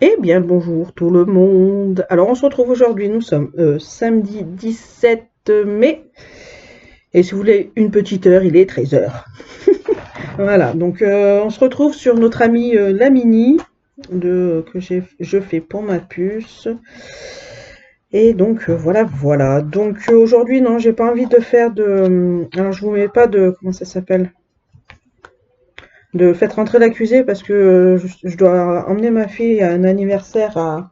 Eh bien, le bonjour tout le monde. Alors, on se retrouve aujourd'hui. Nous sommes samedi 17 mai. Et si vous voulez une petite heure, il est 13 heures. Voilà, donc on se retrouve sur notre amie la Mini que je fais pour ma puce. Et donc voilà. Donc aujourd'hui, non, j'ai pas envie de faire alors, je vous mets pas de. Comment ça s'appelle? De faites rentrer l'accusé parce que je dois emmener ma fille à un anniversaire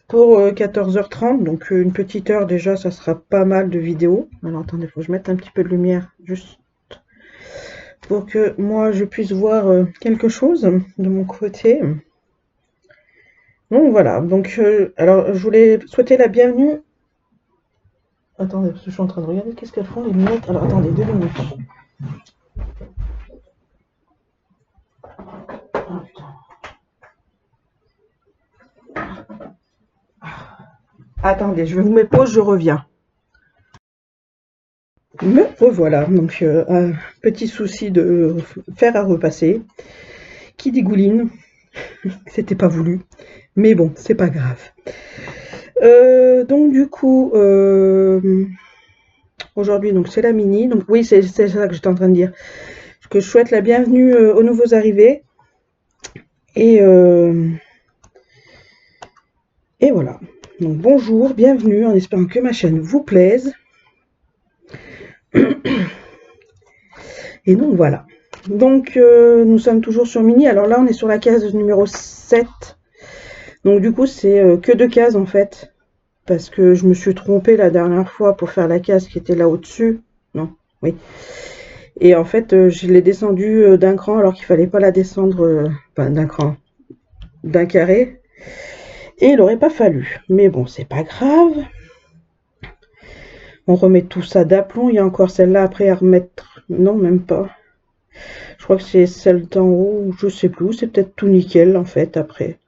pour 14h30, donc une petite heure déjà, ça sera pas mal de vidéos. Alors attendez, faut que je mette un petit peu de lumière juste pour que moi je puisse voir quelque chose de mon côté. Donc voilà, donc alors je voulais souhaiter la bienvenue. Attendez, parce que je suis en train de regarder qu'est-ce qu'elles font les lunettes. Alors attendez, 2 minutes. Ah, putain. Attendez, je vais vous mettre pause, je reviens. Me revoilà, donc un petit souci de fer à repasser qui dégouline, c'était pas voulu, mais bon, c'est pas grave. Donc du coup, aujourd'hui, donc c'est la Mini. Donc oui, c'est ça que j'étais en train de dire. Que je souhaite la bienvenue aux nouveaux arrivés. Et, euh, et voilà. Donc bonjour, bienvenue, en espérant que ma chaîne vous plaise. Et donc voilà. Donc nous sommes toujours sur Mini. Alors là, on est sur la case numéro 7. Donc du coup, c'est que 2 cases en fait. Parce que je me suis trompée la dernière fois pour faire la case qui était là au-dessus. Non, oui. Et en fait, je l'ai descendue d'un cran alors qu'il fallait pas la descendre enfin, d'un cran, d'un carré. Et il aurait pas fallu. Mais bon, c'est pas grave. On remet tout ça d'aplomb. Il y a encore celle-là après à remettre. Non, même pas. Je crois que c'est celle d'en haut. Je sais plus. C'est peut-être tout nickel en fait après.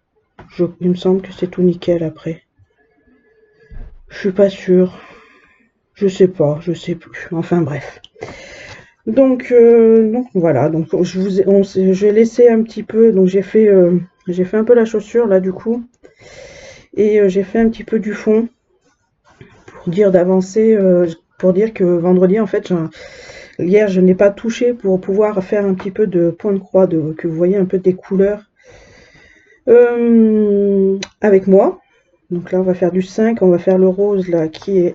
Il me semble que c'est tout nickel après. Je suis pas sûre. Je sais pas. Je sais plus. Enfin bref. Donc voilà, donc j'ai laissé un petit peu, donc j'ai fait un peu la chaussure là du coup, et j'ai fait un petit peu du fond pour dire d'avancer, pour dire que vendredi en fait, hier je n'ai pas touché pour pouvoir faire un petit peu de point de croix, que vous voyez un peu des couleurs avec moi. Donc là on va faire du 5, on va faire le rose là qui est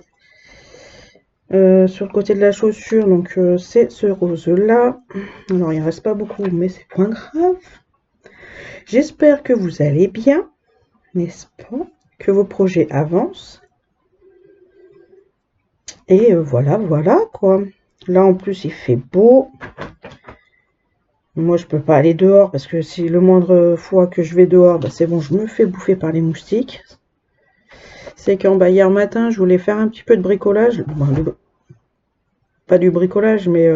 sur le côté de la chaussure, donc c'est ce rose là. Alors il ne reste pas beaucoup, mais c'est pas grave. J'espère que vous allez bien, n'est-ce pas? Que vos projets avancent. Et voilà quoi. Là en plus il fait beau. Moi je peux pas aller dehors parce que si le moindre fois que je vais dehors, bah, c'est bon, je me fais bouffer par les moustiques. C'est qu'en bas hier matin je voulais faire un petit peu de bricolage. Bon, pas du bricolage, mais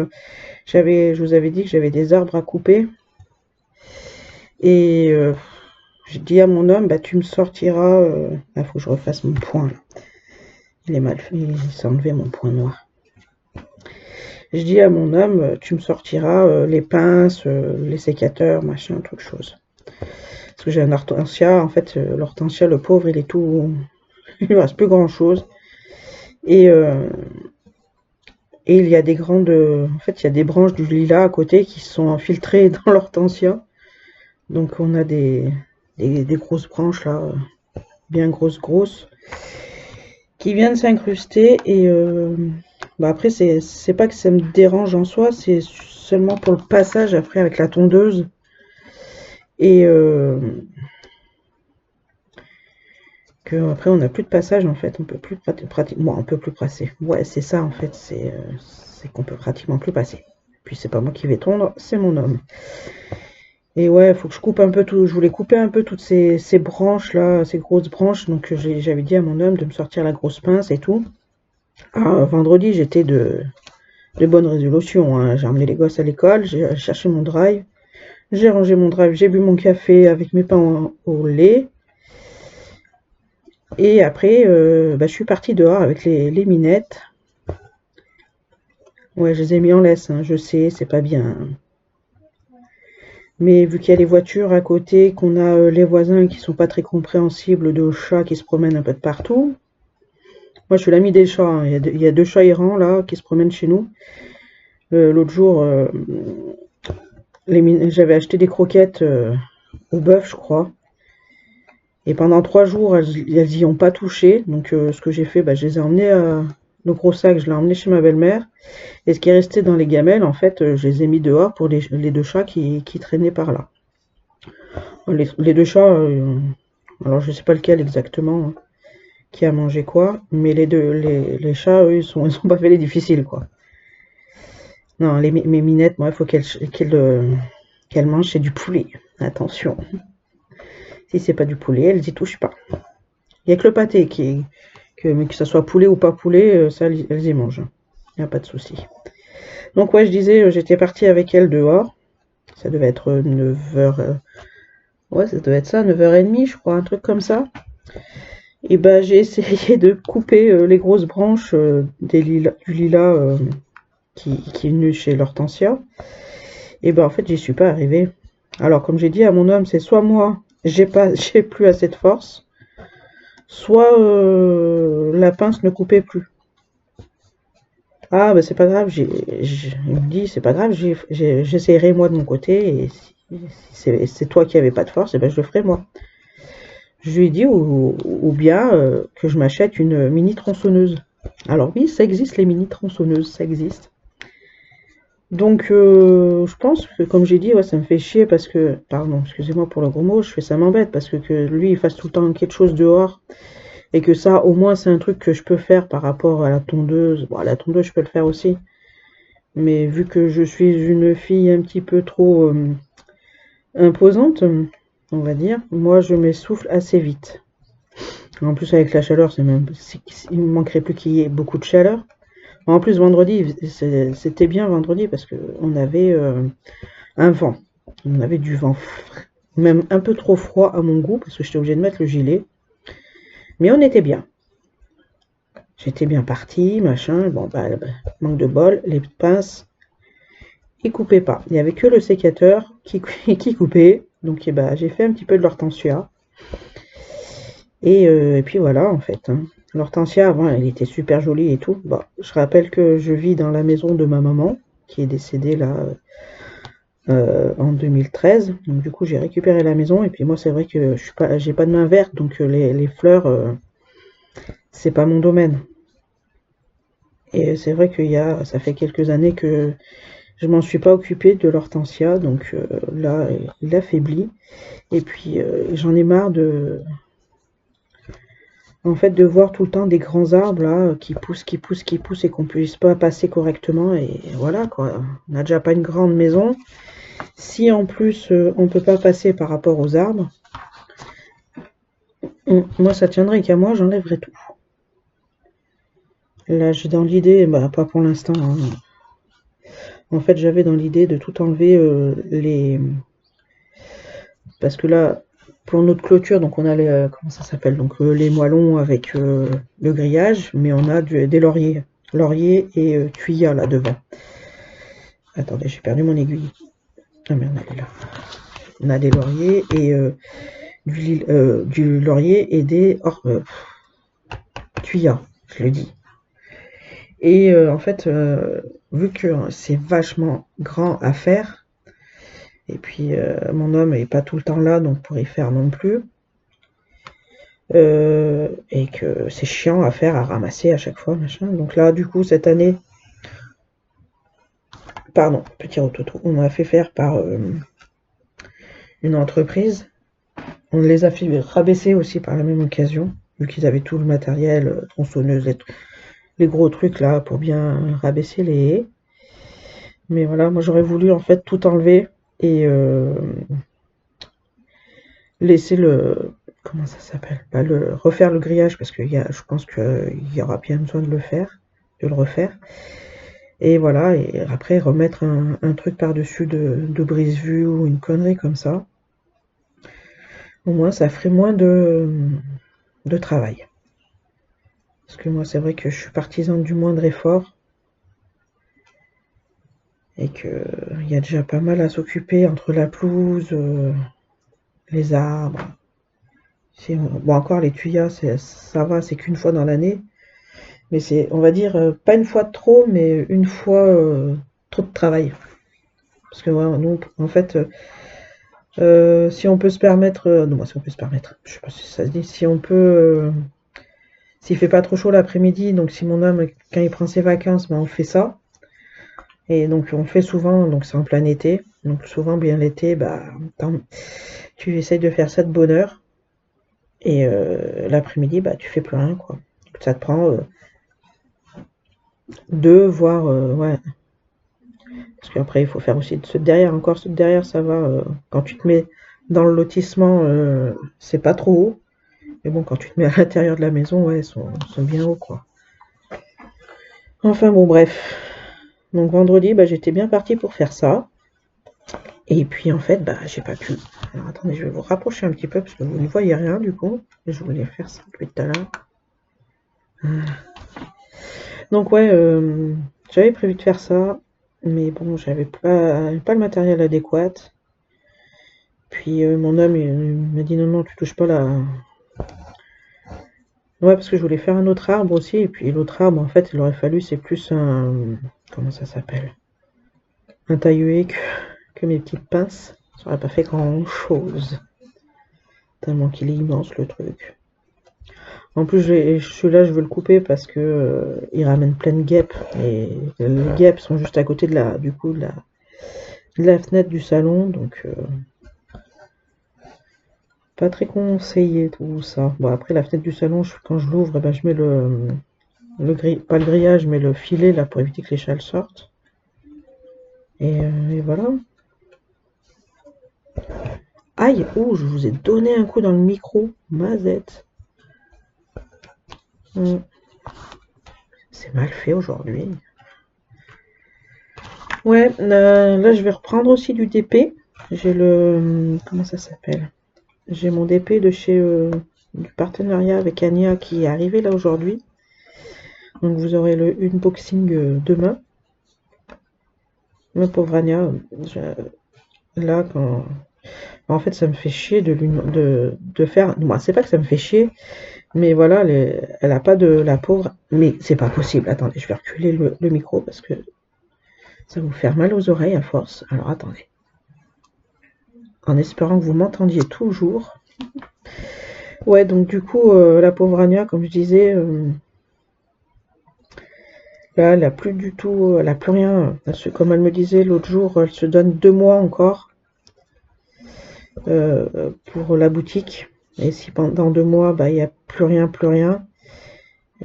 je vous avais dit que j'avais des arbres à couper. Et j'ai dit à mon homme, bah tu me sortiras. Faut que je refasse mon point. Il est mal fait, il s'est enlevé mon point noir. Je dis à mon homme, tu me sortiras les pinces, les sécateurs, machin, toute chose. Parce que j'ai un hortensia, en fait, l'hortensia, le pauvre, il est tout. Il ne reste plus grand chose. Et, euh, et il y a des grandes. En fait, il y a des branches du lilas à côté qui sont infiltrées dans l'hortensia. Donc on a des grosses branches là, bien grosses, qui viennent s'incruster. Et bah après, c'est pas que ça me dérange en soi, c'est seulement pour le passage après avec la tondeuse. Et que après on n'a plus de passage en fait, on peut plus pratiquement, on peut plus passer. Ouais, c'est ça en fait, c'est qu'on peut pratiquement plus passer. Puis c'est pas moi qui vais tondre, c'est mon homme. Et ouais, faut que je coupe un peu tout. Je voulais couper un peu toutes ces branches là, ces grosses branches. Donc j'avais dit à mon homme de me sortir la grosse pince et tout. Ah, vendredi, j'étais de bonne résolution, hein. J'ai emmené les gosses à l'école, j'ai cherché mon drive, j'ai rangé mon drive, j'ai bu mon café avec mes pains au lait. Et après, bah, je suis partie dehors avec les minettes. Ouais, je les ai mis en laisse, hein, je sais, c'est pas bien. Mais vu qu'il y a les voitures à côté, qu'on a les voisins qui sont pas très compréhensibles de chats qui se promènent un peu de partout. Moi, je suis l'ami des chats, hein. Il y a deux chats errants là qui se promènent chez nous. L'autre jour, j'avais acheté des croquettes au bœuf, je crois. Et pendant 3 jours, elles y ont pas touché. Donc, ce que j'ai fait, bah, je les ai emmenées, le gros sac, je l'ai emmené chez ma belle-mère. Et ce qui est resté dans les gamelles, en fait, je les ai mis dehors pour les deux chats qui traînaient par là. Les deux chats, alors je sais pas lequel exactement, hein, qui a mangé quoi, mais les chats, eux, ils sont pas fait les difficiles, quoi. Non, mes minettes, moi, il faut qu'elles mangent, c'est du poulet. Attention. Si c'est pas du poulet, elles y touchent pas. Il y a que le pâté mais que ça soit poulet ou pas poulet, ça, elles y mangent. Il n'y a pas de souci. Donc, ouais, je disais, j'étais partie avec elles dehors. Ça devait être 9h. Ouais, ça devait être ça, 9h30, je crois, un truc comme ça. Et ben, j'ai essayé de couper les grosses branches du lilas qui est venu chez l'hortensia. Et ben, en fait, j'y suis pas arrivée. Alors, comme j'ai dit à mon homme, c'est soit moi, j'ai plus assez de force, soit la pince ne coupait plus. Ah, bah c'est pas grave, il me dit, c'est pas grave, j'essaierai moi de mon côté, et si c'est toi qui avais pas de force, et ben je le ferai moi. Je lui ai dit, ou bien que je m'achète une mini tronçonneuse. Alors oui, ça existe, les mini tronçonneuses, ça existe. Donc, je pense que, comme j'ai dit, ouais, ça me fait chier parce que, pardon, excusez-moi pour le gros mot, ça m'embête parce que lui, il fasse tout le temps quelque chose dehors et que ça, au moins, c'est un truc que je peux faire par rapport à la tondeuse. Bon, à la tondeuse, je peux le faire aussi. Mais vu que je suis une fille un petit peu trop imposante, on va dire, moi, je m'essouffle assez vite. En plus, avec la chaleur, il me manquerait plus qu'il y ait beaucoup de chaleur. En plus, vendredi, c'était bien vendredi parce qu'on avait un vent. On avait du vent, même un peu trop froid à mon goût parce que j'étais obligée de mettre le gilet. Mais on était bien. J'étais bien partie, machin. Bon, manque de bol, les pinces, ils coupaient pas. Il n'y avait que le sécateur qui coupait. Donc, j'ai fait un petit peu de l'hortensia. Et puis voilà, en fait, hein. L'hortensia, avant, elle était super jolie et tout. Bon, je rappelle que je vis dans la maison de ma maman, qui est décédée là en 2013. Donc du coup, j'ai récupéré la maison. Et puis moi, c'est vrai que j'ai pas de main verte, donc les fleurs, c'est pas mon domaine. Et c'est vrai ça fait quelques années que je m'en suis pas occupée de l'hortensia, donc là, il affaiblit. Et puis j'en ai marre en fait, de voir tout le temps des grands arbres là qui poussent, qui poussent, qui poussent et qu'on puisse pas passer correctement. Et voilà quoi. On n'a déjà pas une grande maison. Si en plus on peut pas passer par rapport aux arbres, moi ça tiendrait qu'à moi, j'enlèverais tout. Là, j'ai dans l'idée, pas pour l'instant, hein. En fait, j'avais dans l'idée de tout enlever parce que là, pour notre clôture, donc on a comment ça s'appelle? Donc les moellons avec le grillage, mais on a des lauriers. Laurier et thuya là devant. Attendez, j'ai perdu mon aiguille. Ah merde, elle est là. On a des lauriers et du laurier et des thuya, je le dis. Et en fait, vu que c'est vachement grand à faire, et puis mon homme n'est pas tout le temps là, donc pour y faire non plus, et que c'est chiant à faire, à ramasser à chaque fois, machin. Donc là, du coup, cette année, pardon, petit rototo, on m'a fait faire par une entreprise. On les a fait rabaisser aussi par la même occasion, vu qu'ils avaient tout le matériel, tronçonneuse, les gros trucs là, pour bien rabaisser les haies. Mais voilà, moi j'aurais voulu en fait tout enlever et laisser comment ça s'appelle? Refaire le grillage parce que je pense qu'il y aura bien besoin de le refaire. Et voilà, et après remettre un truc par-dessus de brise-vue ou une connerie comme ça. Au moins ça ferait moins de travail. Parce que moi c'est vrai que je suis partisane du moindre effort. Et que il y a déjà pas mal à s'occuper entre la pelouse, les arbres. Bon, encore les tuyas, ça va, c'est qu'une fois dans l'année. Mais c'est, on va dire, pas une fois de trop, mais une fois trop de travail. Parce que ouais, nous, en fait, si on peut se permettre, non, si on peut se permettre, je sais pas si ça se dit, si on peut, s'il fait pas trop chaud l'après-midi, donc si mon homme, quand il prend ses vacances, ben on fait ça. Et donc on fait souvent, donc c'est en plein été, donc souvent bien l'été, bah tu essayes de faire ça de bonne heure. Et l'après-midi, bah tu fais plus rien quoi. Ça te prend deux, voire ouais. Parce qu'après il faut faire aussi ceux de derrière, encore ceux de derrière ça va. Quand tu te mets dans le lotissement, c'est pas trop haut. Mais bon, quand tu te mets à l'intérieur de la maison, ouais, sont bien hauts quoi. Enfin bon bref. Donc vendredi, bah, j'étais bien partie pour faire ça. Et puis en fait, bah, j'ai pas pu. Alors attendez, je vais vous rapprocher un petit peu parce que vous ne voyez rien du coup. Je voulais faire ça depuis tout à l'heure. Donc ouais, j'avais prévu de faire ça, mais bon, j'avais pas le matériel adéquat. Puis mon homme il m'a dit non, non, tu touches pas là. Ouais, parce que je voulais faire un autre arbre aussi. Et puis l'autre arbre, en fait, il aurait fallu, c'est plus un. Comment ça s'appelle? Un taille-haie que mes petites pinces. Ça aurait pas fait grand chose. Tellement qu'il est immense le truc. En plus, celui-là, je veux le couper parce que il ramène plein de guêpes. Et les guêpes sont juste à côté de la, du coup, de la fenêtre du salon. Donc, pas très conseillé tout ça. Bon, après, la fenêtre du salon, quand je l'ouvre, ben, je mets pas le grillage, mais le filet là pour éviter que les châles sortent. Et voilà. Aïe, oh, je vous ai donné un coup dans le micro, mazette. C'est mal fait aujourd'hui. Ouais, là je vais reprendre aussi du DP. J'ai le... Comment ça s'appelle? J'ai mon DP de chez... du partenariat avec Ania qui est arrivé là aujourd'hui. Donc vous aurez le unboxing demain. Ma pauvre Ania, là quand... En fait ça me fait chier de faire... Moi c'est pas que ça me fait chier, mais voilà, elle a pas de... La pauvre... Mais c'est pas possible. Attendez, je vais reculer le micro parce que ça va vous faire mal aux oreilles à force. Alors attendez. En espérant que vous m'entendiez toujours. Ouais, donc du coup, la pauvre Anya, comme je disais, là, elle a plus du tout, elle a plus rien. Comme elle me disait l'autre jour, elle se donne 2 mois encore pour la boutique. Et si pendant 2 mois, bah, il n'y a plus rien,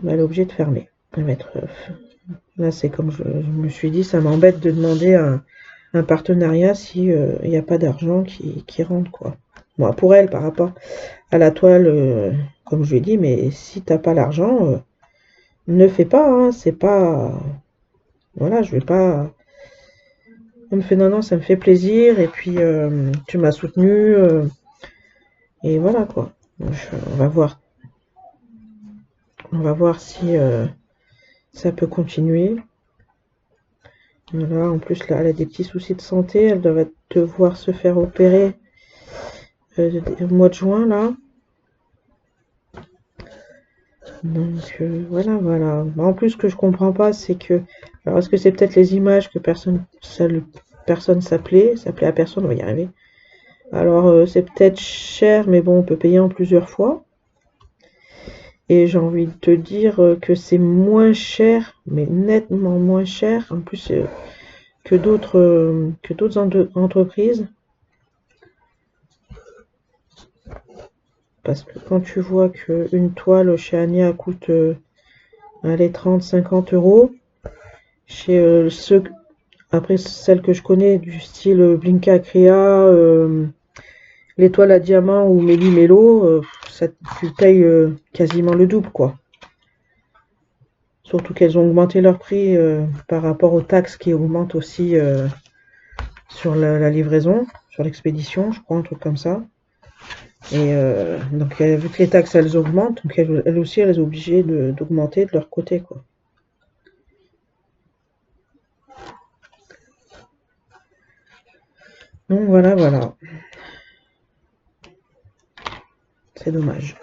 bah, elle est obligée de fermer. Elle va être, là, c'est comme je me suis dit, ça m'embête de demander un partenariat si il n'y a pas d'argent qui rentre, quoi. Moi, pour elle, par rapport à la toile, comme je lui ai dit, mais si t'as pas l'argent, ne fais pas, hein, c'est pas... Voilà, je vais pas... Elle me fait non, non, ça me fait plaisir, et puis tu m'as soutenu, et voilà, quoi. On va voir. On va voir si ça peut continuer. Voilà, en plus, là, elle a des petits soucis de santé, elle devrait devoir se faire opérer au mois de juin, là. Donc voilà, voilà. En plus, ce que je comprends pas, c'est que... Alors, est-ce que c'est peut-être les images que personne s'appelait à personne, on va y arriver. Alors, c'est peut-être cher, mais bon, on peut payer en plusieurs fois. Et j'ai envie de te dire que c'est moins cher, mais nettement moins cher, en plus que d'autres entreprises. Parce que quand tu vois qu'une toile chez Ania coûte allez, 30-50 euros, chez après celles que je connais du style Blinka Crea, les toiles à diamant ou Méli Mélo, tu payes quasiment le double, quoi. Surtout qu'elles ont augmenté leur prix par rapport aux taxes qui augmentent aussi sur la livraison, sur l'expédition, je crois, un truc comme ça. Et donc vu que les taxes elles augmentent, donc elles aussi elles sont obligées d'augmenter de leur côté, quoi. Donc voilà, voilà. C'est dommage.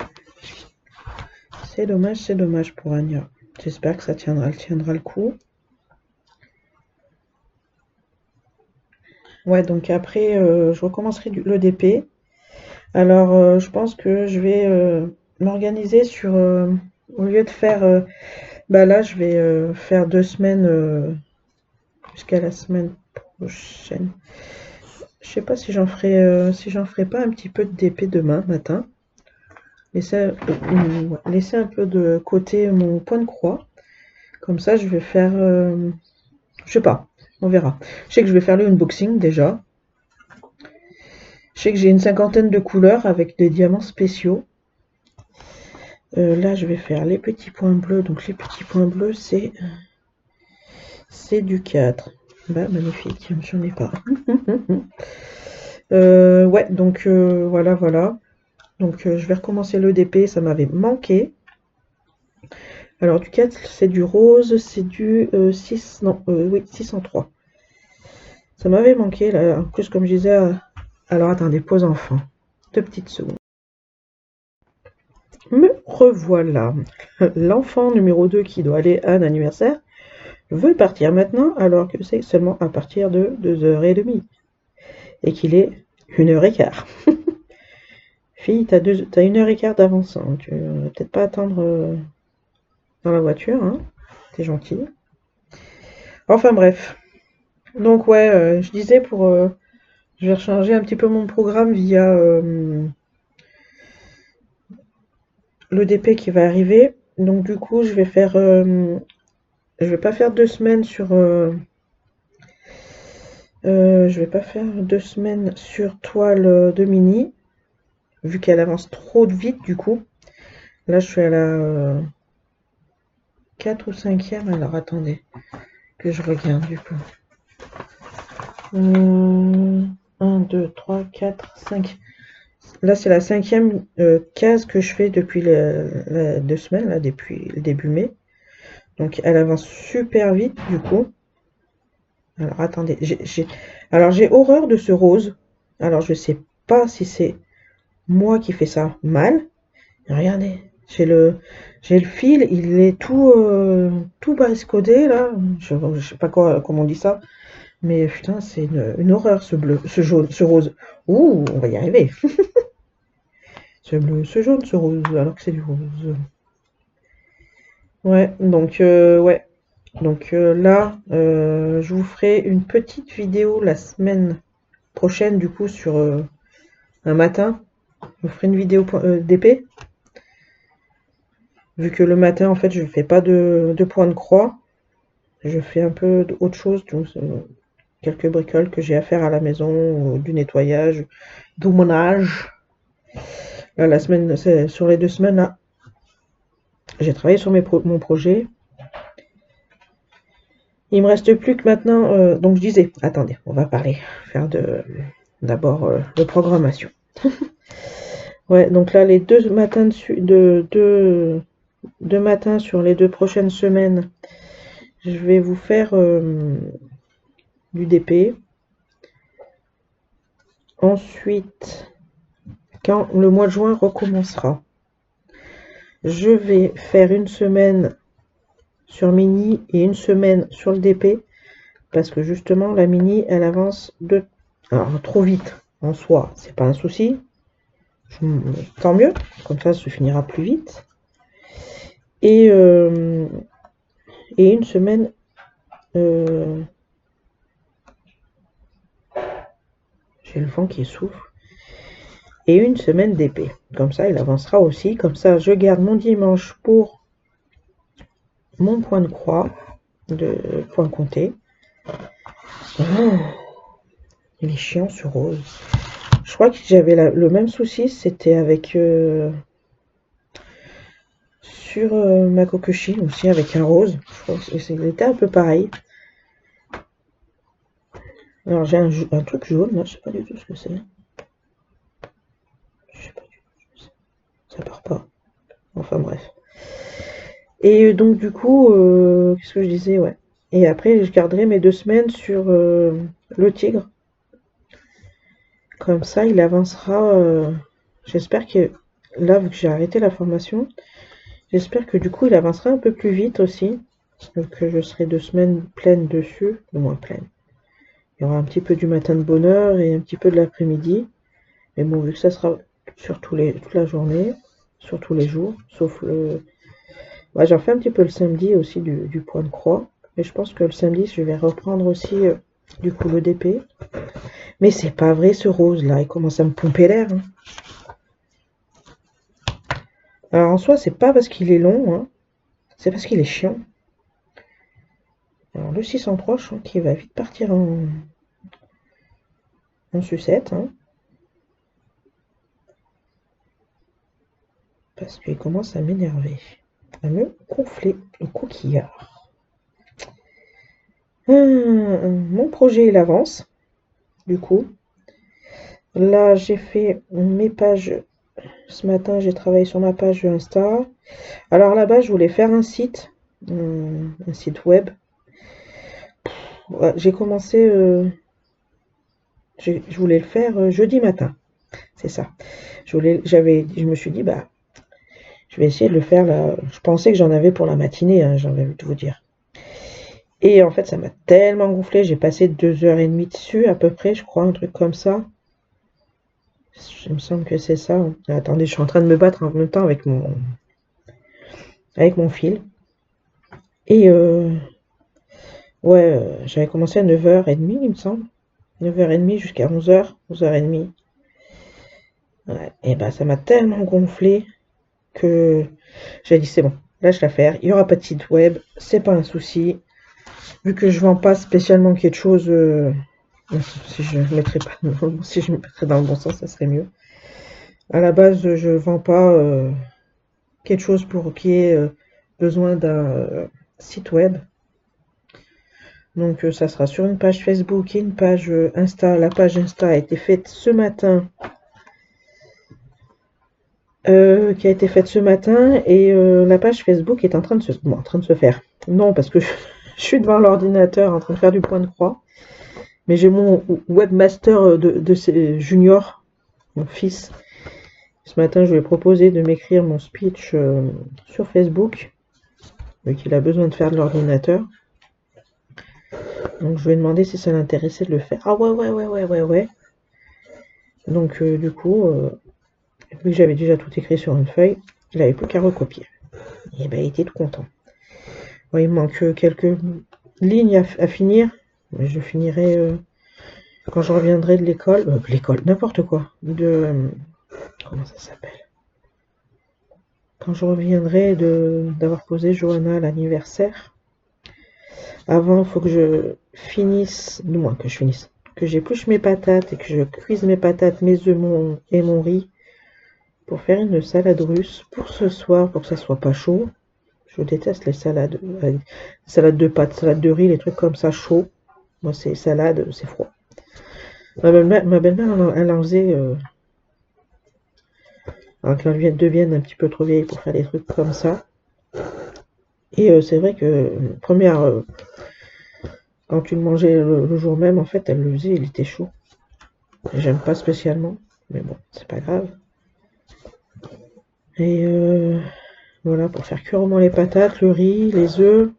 C'est dommage pour Anya. J'espère que ça tiendra, elle tiendra le coup. Ouais, donc après, je recommencerai le DP. Alors, je pense que je vais m'organiser sur... au lieu de faire... bah là, je vais faire 2 semaines jusqu'à la semaine prochaine. Je sais pas si j'en ferai pas un petit peu de DP demain matin. Laisser un peu de côté mon point de croix. Comme ça, je vais faire... je sais pas, on verra. Je sais que je vais faire le unboxing déjà. Je sais que j'ai une 50aine de couleurs avec des diamants spéciaux. Là, je vais faire les petits points bleus. Donc les petits points bleus, c'est du 4. Bah, magnifique, j'en ai pas. Ouais, donc voilà, voilà. Donc je vais recommencer le DP, ça m'avait manqué. Alors du 4, c'est du rose, c'est du 6, non, oui, 603. Ça m'avait manqué, là. En plus, comme je disais, alors attendez, pause enfant. 2 petites secondes. Me revoilà. L'enfant numéro 2 qui doit aller à un anniversaire veut partir maintenant alors que c'est seulement à partir de 2h30 et qu'il est 1h15. Fille, t'as 1h15 d'avance, hein. Tu vas peut-être pas attendre dans la voiture, hein. T'es gentil. Enfin bref. Donc ouais, je disais je vais rechanger un petit peu mon programme via le DP qui va arriver. Donc du coup, je vais pas faire 2 semaines sur je vais pas faire 2 semaines sur toile de mini, vu qu'elle avance trop vite du coup. Là, je suis à la 4 ou 5e. Alors attendez, que je regarde du coup. 1, 2, 3, 4, 5. Là, c'est la 5e case que je fais depuis les 2 semaines, là, depuis le début mai. Donc, elle avance super vite du coup. Alors attendez, j'ai horreur de ce rose. Alors je sais pas si c'est moi qui fais ça mal. Regardez, j'ai le fil, il est tout bariscodé là. Je sais pas comment on dit ça, mais putain, c'est une horreur ce bleu, ce jaune, ce rose. Ouh, on va y arriver. Ce bleu, ce jaune, ce rose, alors que c'est du rose. Ouais, donc ouais. Donc là, je vous ferai une petite vidéo la semaine prochaine du coup sur un matin. Je vous ferai une vidéo d'épée. Vu que le matin en fait je fais pas de point de croix. Je fais un peu d'autre chose, donc quelques bricoles que j'ai à faire à la maison, du nettoyage, du ménage. Là, sur les 2 semaines là, j'ai travaillé sur mon projet. Il me reste plus que maintenant, donc je disais, attendez, on va faire d'abord de programmation. Ouais, donc là les 2 matins deux matins sur les 2 prochaines semaines, je vais vous faire du DP. Ensuite, quand le mois de juin recommencera, je vais faire une semaine sur mini et une semaine sur le DP parce que justement la mini elle avance alors, trop vite en soi, c'est pas un souci. Tant mieux, comme ça se finira plus vite. Et une semaine j'ai le vent qui souffle. Et une semaine d'épée. Comme ça, il avancera aussi. Comme ça, je garde mon dimanche pour mon point de croix, de point compté. Oh, il est chiant ce rose. Je crois que j'avais le même souci, c'était avec sur ma Kokushi aussi, avec un rose. Je crois que c'était un peu pareil. Alors j'ai un truc jaune, là, je sais pas du tout ce que c'est. Je sais pas du tout. Ça part pas. Enfin bref. Et donc du coup, qu'est-ce que je disais, ouais. Et après, je garderai mes 2 semaines sur le tigre. Comme ça, il avancera. J'espère que là, vu que j'ai arrêté la formation, j'espère que du coup, il avancera un peu plus vite aussi. Que je serai 2 semaines pleines dessus, au moins pleine. Il y aura un petit peu du matin de bonne heure et un petit peu de l'après-midi. Mais bon, vu que ça sera sur toute la journée, sur tous les jours, sauf le... Ouais, j'en fais un petit peu le samedi aussi du point de croix. Mais je pense que le samedi, je vais reprendre aussi du coup le DP. Mais c'est pas vrai ce rose là, il commence à me pomper l'air. Hein. Alors en soi, c'est pas parce qu'il est long, hein, c'est parce qu'il est chiant. Alors le 603, je sens qu'il va vite partir en sucette. Hein, parce qu'il commence à m'énerver. À me gonfler le coquillard. Mon projet, il avance. Du coup, là, j'ai fait mes pages. Ce matin, j'ai travaillé sur ma page Insta. Alors là-bas, je voulais faire un site web. Ouais, j'ai commencé, je voulais le faire jeudi matin. C'est ça. Je me suis dit, bah, je vais essayer de le faire là. Je pensais que j'en avais pour la matinée, hein, j'en avais tout vous dire. Et en fait, ça m'a tellement gonflé. J'ai passé 2h30 dessus, à peu près, je crois, un truc comme ça. Il me semble que c'est ça. Hein. Attendez, je suis en train de me battre en même temps avec mon fil. Et ouais, j'avais commencé à 9h30, il me semble. 9h30 jusqu'à 11h, 11h30. Ouais, et bah ça m'a tellement gonflé que j'ai dit c'est bon, lâche l'affaire, il n'y aura pas de site web, c'est pas un souci. Vu que je vends pas spécialement quelque chose, si je mettrais pas si je me mettrais dans le bon sens, ça serait mieux. À la base, je vends pas quelque chose pour qui ait besoin d'un site web. Donc ça sera sur une page Facebook et une page Insta. La page Insta a été faite ce matin. Qui a été faite ce matin et la page Facebook est en train de se faire. Non, parce que je suis devant l'ordinateur en train de faire du point de croix. Mais j'ai mon webmaster de junior, mon fils. Ce matin, je lui ai proposé de m'écrire mon speech sur Facebook, vu qu'il a besoin de faire de l'ordinateur. Donc je lui ai demandé si ça l'intéressait de le faire. Ah ouais. Donc du coup, vu que j'avais déjà tout écrit sur une feuille, il n'avait plus qu'à recopier. Et ben il était tout content. Bon, il me manque quelques lignes à finir, mais je finirai quand je reviendrai de l'école. L'école, n'importe quoi. Comment ça s'appelle? Quand je reviendrai d'avoir posé Johanna à l'anniversaire. Avant, il faut que je finisse, du moins que je finisse, que j'épluche mes patates et que je cuise mes patates, mes œufs et mon riz pour faire une salade russe pour ce soir, pour que ça soit pas chaud. Je déteste les salades, salade de pâtes, salade de riz, les trucs comme ça chauds. Moi, c'est salade, c'est froid. Ma belle-mère, elle en faisait alors qu'elle devienne un petit peu trop vieille pour faire des trucs comme ça. Et c'est vrai que première, quand tu le mangeais le jour même, en fait, elle le faisait, il était chaud. J'aime pas spécialement, mais bon, c'est pas grave. Et voilà, pour faire cuire au moins les patates, le riz, les œufs.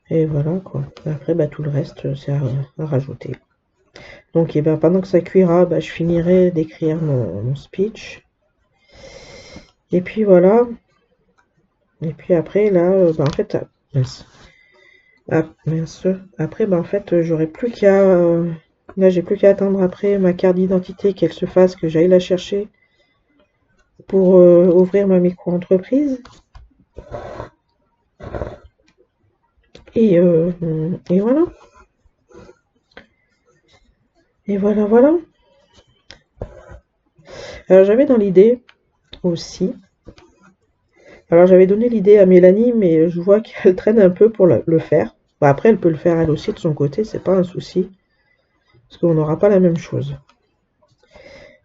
Et voilà, quoi. Après, bah, tout le reste, c'est à rajouter. Donc, et ben, pendant que ça cuira, bah, je finirai d'écrire mon speech. Et puis, voilà. Et puis après, là, bah, en fait, mince. Ah, mince. Après, bah, en fait, j'aurais plus qu'à... là, j'ai plus qu'à attendre après ma carte d'identité qu'elle se fasse, que j'aille la chercher pour ouvrir ma micro-entreprise. Et voilà. Et voilà. Alors j'avais dans l'idée aussi. Alors j'avais donné l'idée à Mélanie, mais je vois qu'elle traîne un peu pour le faire. Bon, après, elle peut le faire elle aussi de son côté, c'est pas un souci. Parce qu'on n'aura pas la même chose.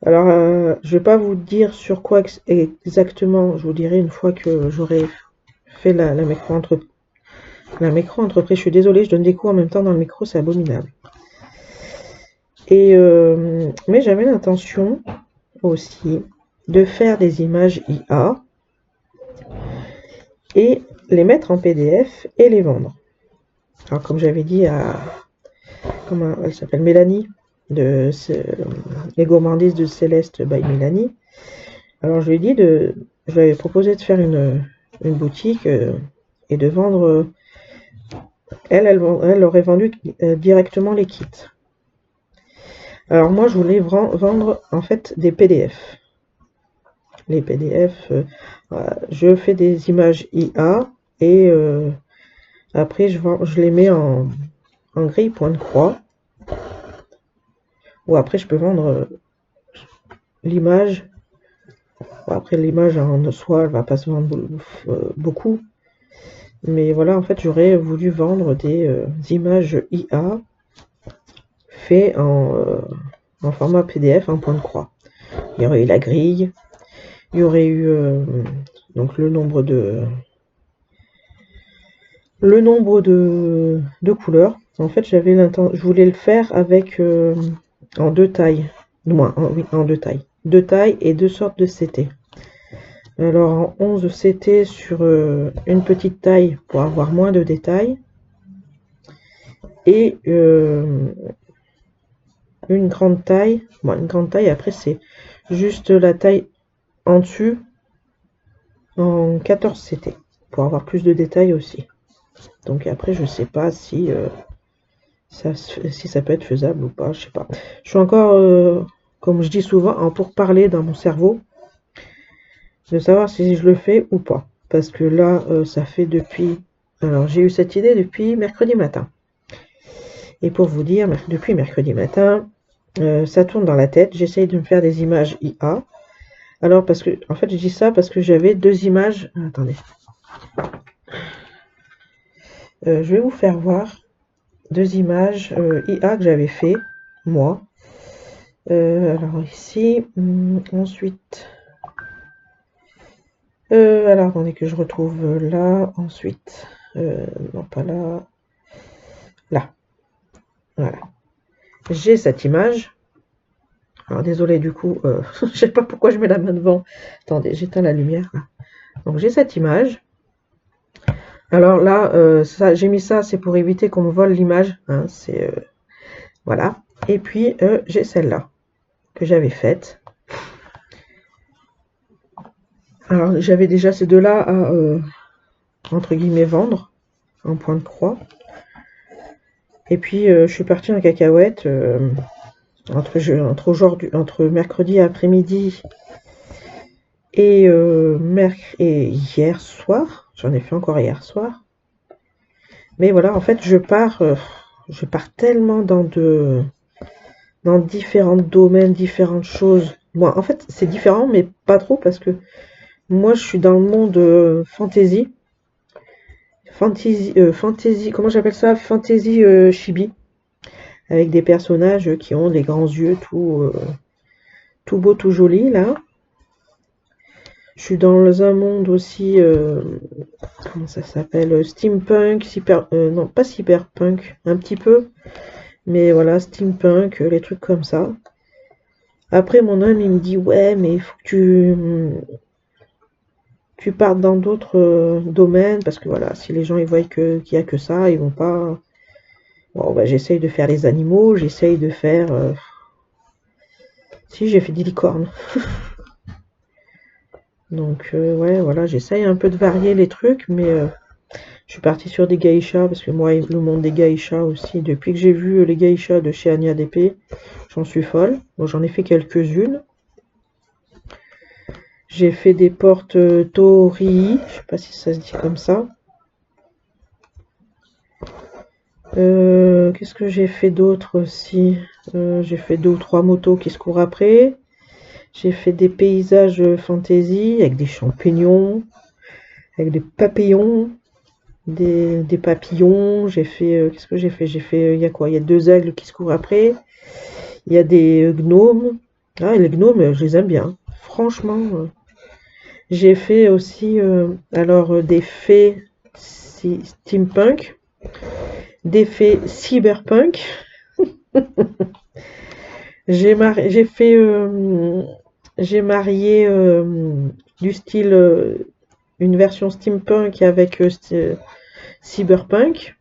Alors, je vais pas vous dire sur quoi exactement, je vous dirai une fois que j'aurai fait la micro-entreprise. La micro-entreprise, je suis désolée, je donne des cours en même temps dans le micro, c'est abominable. Et mais j'avais l'intention aussi de faire des images IA et les mettre en PDF et les vendre. Alors comme j'avais dit à, comment elle s'appelle, Mélanie, de les gourmandises de Céleste by Mélanie. Alors je lui ai dit je lui avais proposé de faire une boutique et de vendre. Elle aurait vendu directement les kits. Alors moi je voulais vendre en fait des PDF. Les PDF, je fais des images IA et après je les mets en grille point de croix. Ou après je peux vendre l'image. Après l'image en soi elle va pas se vendre beaucoup. Mais voilà, en fait j'aurais voulu vendre des images IA faites en format PDF en point de croix. Il y aurait eu la grille, il y aurait eu donc le nombre de couleurs. En fait, je voulais le faire avec en deux tailles, oui, en deux tailles. Deux tailles et deux sortes de CT. Alors en 11 CT sur une petite taille pour avoir moins de détails. Et une grande taille. Bon, une grande taille, après c'est juste la taille en dessus en 14 CT pour avoir plus de détails aussi. Donc après je sais pas si ça peut être faisable ou pas, je sais pas. Je suis encore comme je dis souvent en pourparlers dans mon cerveau de savoir si je le fais ou pas, parce que là ça fait depuis, alors j'ai eu cette idée depuis mercredi matin, et pour vous dire, depuis mercredi matin ça tourne dans la tête. J'essaye de me faire des images IA. Alors parce que en fait je dis ça parce que j'avais deux images, attendez, je vais vous faire voir deux images IA que j'avais fait moi. Alors ici, ensuite, alors attendez que je retrouve là, ensuite, non pas là, là, voilà. J'ai cette image. Alors désolé du coup, je sais pas pourquoi je mets la main devant. Attendez, j'éteins la lumière. Là. Donc j'ai cette image. Alors là, j'ai mis ça, c'est pour éviter qu'on me vole l'image. Hein, c'est voilà. Et puis j'ai celle-là que j'avais faite. Alors j'avais déjà ces deux-là à entre guillemets vendre en point de croix. Et puis je suis partie en cacahuète entre mercredi après-midi et hier soir. J'en ai fait encore hier soir. Mais voilà, en fait je pars tellement dans différents domaines, différentes choses. Moi, en fait, c'est différent, mais pas trop, parce que moi, je suis dans le monde fantasy. Fantasy, comment j'appelle ça? Fantasy chibi. Avec des personnages qui ont des grands yeux tout beau, tout joli, là. Je suis dans un monde aussi, comment ça s'appelle? Steampunk, non, pas cyberpunk, un petit peu. Mais voilà, steampunk, les trucs comme ça. Après, mon homme, il me dit, ouais, mais il faut que tu partes dans d'autres domaines, parce que voilà, si les gens ils voient qu'il y a que ça, ils vont pas. Bon, bah, j'essaye de faire les animaux, j'essaye de faire. Si, j'ai fait des licornes. Donc, ouais, voilà, j'essaye un peu de varier les trucs, mais je suis partie sur des geishas, parce que moi, le monde des geishas aussi, depuis que j'ai vu les geishas de chez Anya DP, j'en suis folle. Bon, j'en ai fait quelques-unes. J'ai fait des portes Torii, je sais pas si ça se dit comme ça. Qu'est-ce que j'ai fait d'autre aussi? J'ai fait 2 ou 3 motos qui se courent après. J'ai fait des paysages fantasy avec des champignons, avec des papillons, des papillons. J'ai fait, qu'est-ce que j'ai fait? J'ai fait, il y a quoi? Il y a 2 aigles qui se courent après. Il y a des gnomes. Ah, et les gnomes, je les aime bien. Franchement, j'ai fait aussi, alors, des fées steampunk, des fées cyberpunk. J'ai fait, j'ai marié du style, une version steampunk avec cyberpunk.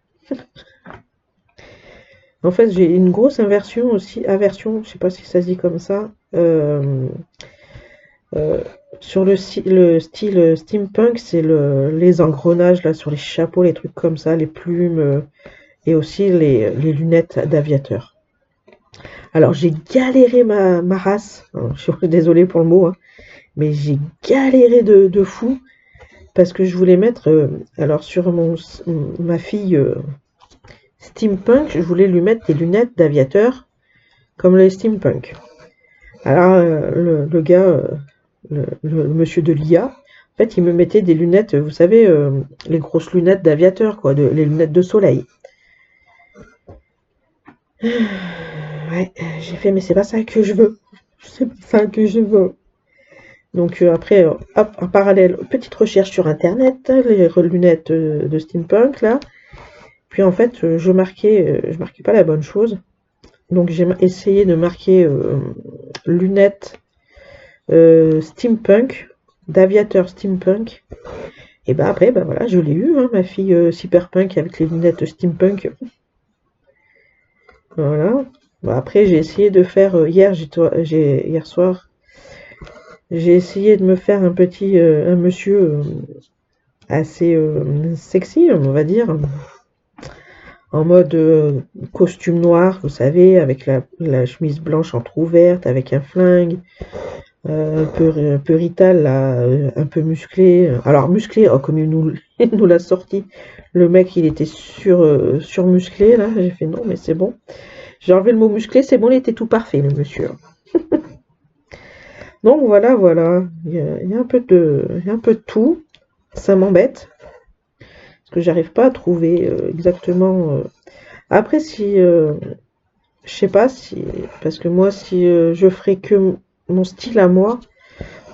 En fait, j'ai une grosse inversion aussi, aversion, je sais pas si ça se dit comme ça, euh, sur le style steampunk, c'est les engrenages là sur les chapeaux, les trucs comme ça, les plumes, et aussi les lunettes d'aviateur. Alors j'ai galéré ma race, alors, je suis désolée pour le mot, hein, mais j'ai galéré de fou parce que je voulais mettre, alors sur ma fille steampunk, je voulais lui mettre des lunettes d'aviateur comme les steampunk. Alors le gars, le monsieur de l'IA, en fait, il me mettait des lunettes, vous savez, les grosses lunettes d'aviateur, quoi, les lunettes de soleil. Ouais, j'ai fait, mais c'est pas ça que je veux. C'est pas ça que je veux. Donc après, hop, en parallèle, petite recherche sur internet, les lunettes de steampunk là. Puis en fait, je marquais pas la bonne chose. Donc j'ai essayé de marquer lunettes steampunk, d'aviateur steampunk. Et bah après, bah voilà, je l'ai eu, hein, ma fille cyberpunk avec les lunettes steampunk. Voilà. Bah après, j'ai essayé de faire hier soir, j'ai essayé de me faire un monsieur assez sexy, on va dire, en mode costume noir, vous savez, avec la chemise blanche entrouverte, avec un flingue, un peu rital, là, un peu musclé. Alors musclé, oh, comme il nous l'a sorti, le mec il était surmusclé, là, j'ai fait non mais c'est bon. J'ai enlevé le mot musclé, c'est bon, il était tout parfait le monsieur. Donc voilà, voilà, il y a un peu il y a un peu de tout, ça m'embête, parce que j'arrive pas à trouver exactement... Après si... je sais pas si, parce que moi, si je ferais que mon style à moi,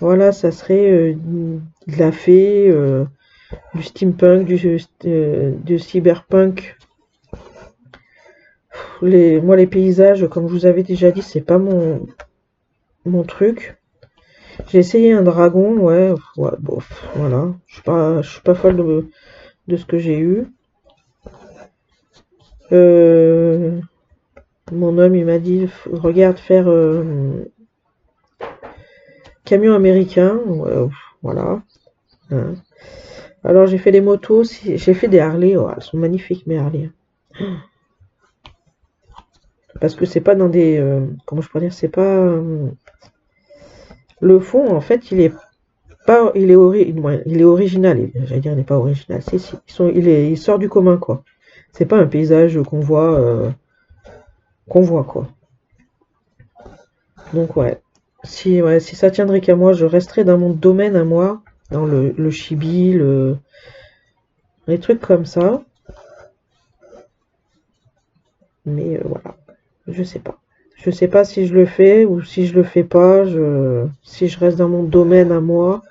voilà, ça serait de la fée, du steampunk, du cyberpunk. Moi, les paysages, comme je vous avais déjà dit, c'est pas mon truc. J'ai essayé un dragon, ouais, ouais, bof, voilà. Je suis pas folle de ce que j'ai eu. Euh, Mon homme, il m'a dit, regarde faire camion américain, ouais, voilà. Hein. Alors j'ai fait des motos aussi, j'ai fait des Harley, oh, elles sont magnifiques mes Harley. Parce que c'est pas dans des, comment je pourrais dire, c'est pas, le fond en fait il est pas, il est original, j'allais dire il n'est pas original, si, il sort du commun quoi. C'est pas un paysage qu'on voit quoi. Donc ouais, si ça tiendrait qu'à moi, je resterais dans mon domaine à moi, dans le chibi, les trucs comme ça. Mais voilà, je sais pas. Je sais pas si je le fais ou si je le fais pas. Si je reste dans mon domaine à moi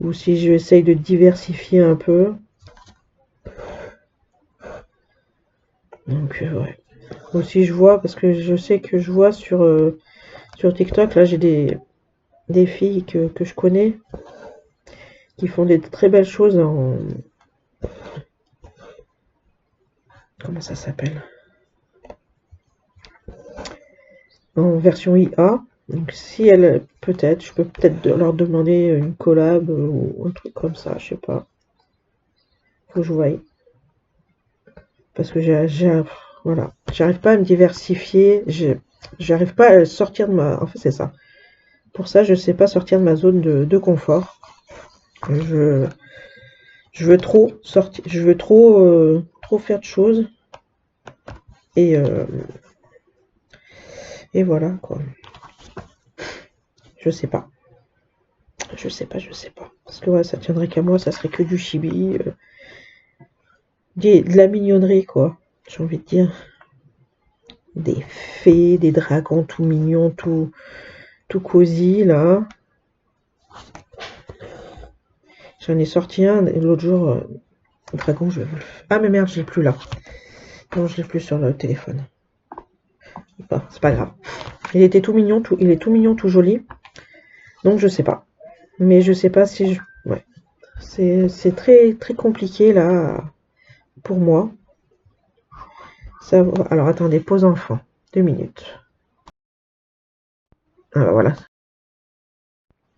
ou si je essaye de diversifier un peu. Donc ouais. Aussi je vois parce que je sais que je vois sur TikTok là j'ai des filles que je connais qui font des très belles choses en, comment ça s'appelle, en version IA. Donc si elle, peut-être, je peux peut-être leur demander une collab ou un truc comme ça, je sais pas. Faut que je voie. Parce que voilà, j'arrive pas à me diversifier, j'arrive pas à sortir de ma... En fait, c'est ça. Pour ça, je sais pas sortir de ma zone de confort. Je, je veux trop sortir, je veux trop faire de choses. Et, euh, et voilà, quoi. Je sais pas. Je sais pas, je sais pas. Parce que ouais, ça tiendrait qu'à moi, ça serait que du chibi. De la mignonnerie, quoi. J'ai envie de dire. Des fées, des dragons tout mignons, tout cosy, là. J'en ai sorti un l'autre jour. Dragon, je vais vous le... Ah, mais merde, je l'ai plus là. Non, je l'ai plus sur le téléphone. Bon, c'est pas grave. Il était tout mignon, il est tout mignon, tout joli. Donc je sais pas. Mais je sais pas si je... Ouais. C'est très très compliqué là pour moi. Ça... Alors attendez, pause enfant. 2 minutes. Ah, voilà.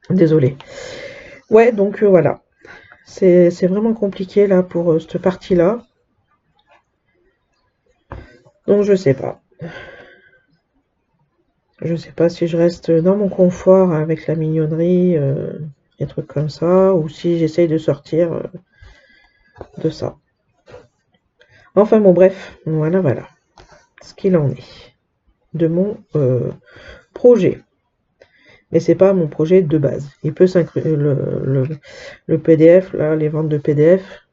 Désolée. Ouais, donc voilà. C'est vraiment compliqué là pour cette partie-là. Donc je sais pas. Je sais pas si je reste dans mon confort avec la mignonnerie, des trucs comme ça, ou si j'essaye de sortir de ça. Enfin bon bref, voilà ce qu'il en est de mon projet. Mais c'est pas mon projet de base. Il peut le PDF, là, les ventes de PDF,